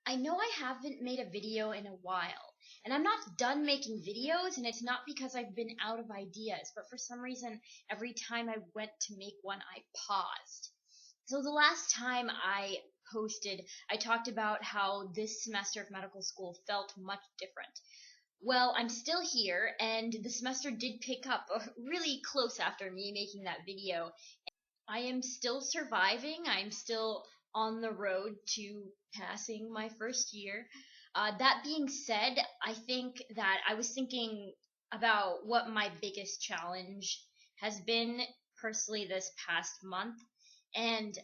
I know I haven't made a video in a while, and I'm not done making videos, and it's not because I've been out of ideas, but for some reason, every time I went to make one, I paused. So the last time I posted, I talked about how this semester of medical school felt much different. Well, I'm still here, and the semester did pick up really close after me making that video. I am still surviving. I'm still on the road to passing my first year. That being said, I think that I was thinking about what my biggest challenge has been personally this past month. And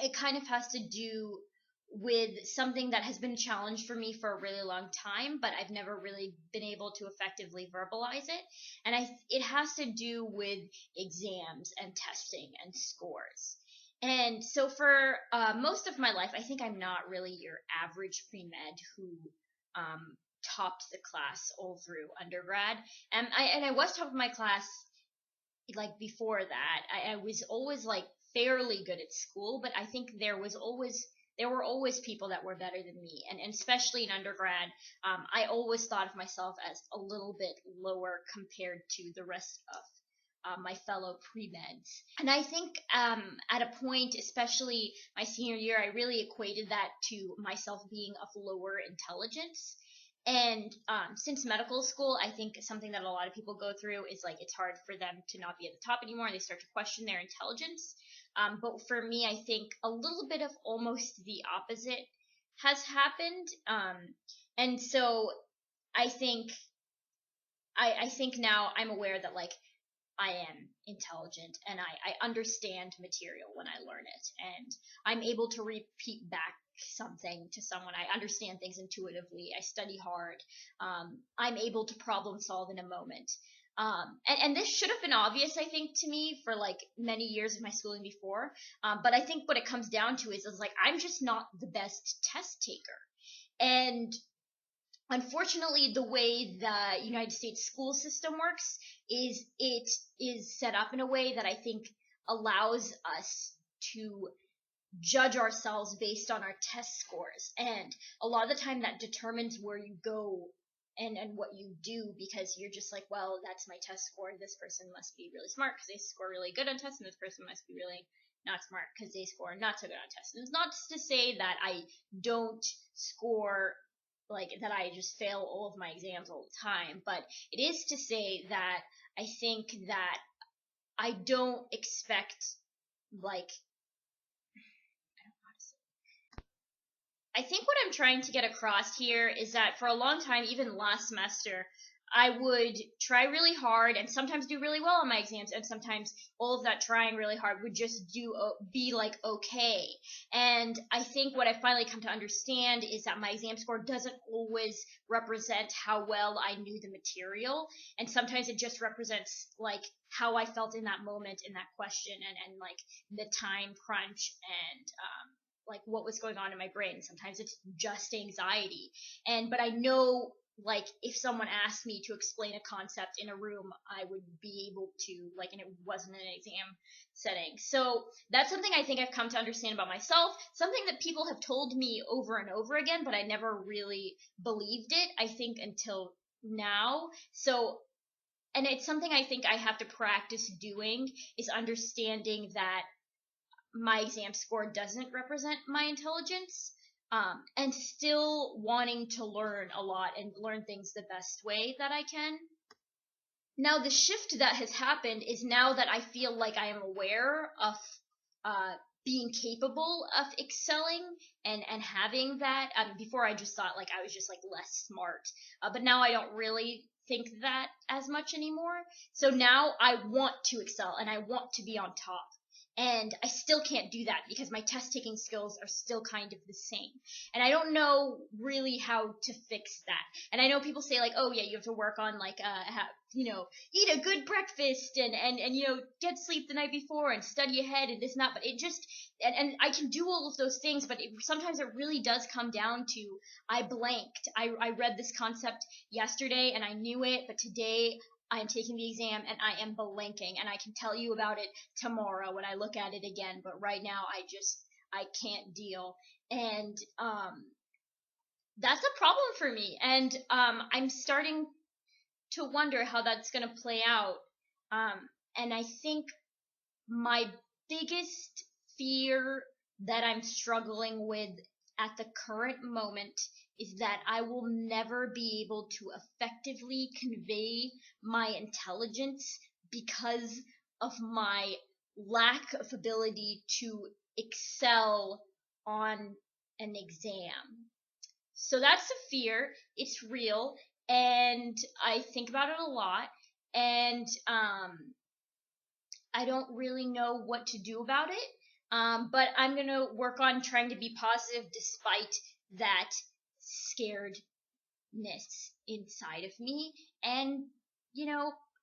it kind of has to do with something that has been a challenge for me for a really long time, but I've never really been able to effectively verbalize it. And it has to do with exams and testing and scores. And so for most of my life, I think I'm not really your average pre-med who um, topped the class all through undergrad. And I was top of my class like before that. I was always like fairly good at school, but I think there were always people that were better than me, and especially in undergrad, I always thought of myself as a little bit lower compared to the rest of my fellow pre-meds. And I think at a point, especially my senior year, I really equated that to myself being of lower intelligence. And since medical school, I think something that a lot of people go through is like it's hard for them to not be at the top anymore. They start to question their intelligence. But for me, I think a little bit of almost the opposite has happened. And so I think I think now I'm aware that like I am intelligent and I understand material when I learn it, and I'm able to repeat back something to someone. I understand things intuitively. I study hard. I'm able to problem solve in a moment. And this should have been obvious, I think, to me for like many years of my schooling before. But I think what it comes down to is like I'm just not the best test taker. And unfortunately, the way the United States school system works is it is set up in a way that I think allows us to judge ourselves based on our test scores. And a lot of the time that determines where you go and what you do, because you're just like, well, that's my test score. This person must be really smart because they score really good on tests, and this person must be really not smart because they score not so good on tests. And it's not to say that I don't score like that I just fail all of my exams all the time, but it is to say that I think that I don't expect like I think what I'm trying to get across here is that for a long time, even last semester, I would try really hard and sometimes do really well on my exams, and sometimes all of that trying really hard would just be like okay. And I think what I finally come to understand is that my exam score doesn't always represent how well I knew the material, and sometimes it just represents like how I felt in that moment in that question, and like the time crunch and like what was going on in my brain. Sometimes it's just anxiety. But I know like if someone asked me to explain a concept in a room, I would be able to like, and it wasn't an exam setting. So that's something I think I've come to understand about myself, something that people have told me over and over again, but I never really believed it, I think, until now. So and it's something I think I have to practice doing, is understanding that my exam score doesn't represent my intelligence, and still wanting to learn a lot and learn things the best way that I can. Now, the shift that has happened is now that I feel like I am aware of being capable of excelling and having that. Before I just thought like I was just like less smart, but now I don't really think that as much anymore. So now I want to excel and I want to be on top. And I still can't do that because my test taking skills are still kind of the same. And I don't know really how to fix that. And I know people say like, oh yeah, you have to work on like, eat a good breakfast and get sleep the night before and study ahead and this and that. But it just, and I can do all of those things, but sometimes it really does come down to I blanked. I read this concept yesterday and I knew it, but today I am taking the exam and I am blanking, and I can tell you about it tomorrow when I look at it again. But right now I can't deal. And that's a problem for me. And I'm starting to wonder how that's going to play out. And I think my biggest fear that I'm struggling with at the current moment is that I will never be able to effectively convey my intelligence because of my lack of ability to excel on an exam. So that's a fear. It's real, and I think about it a lot, and I don't really know what to do about it. But I'm gonna work on trying to be positive despite that scaredness inside of me. And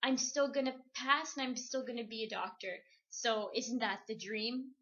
I'm still gonna pass, and I'm still gonna be a doctor. So isn't that the dream?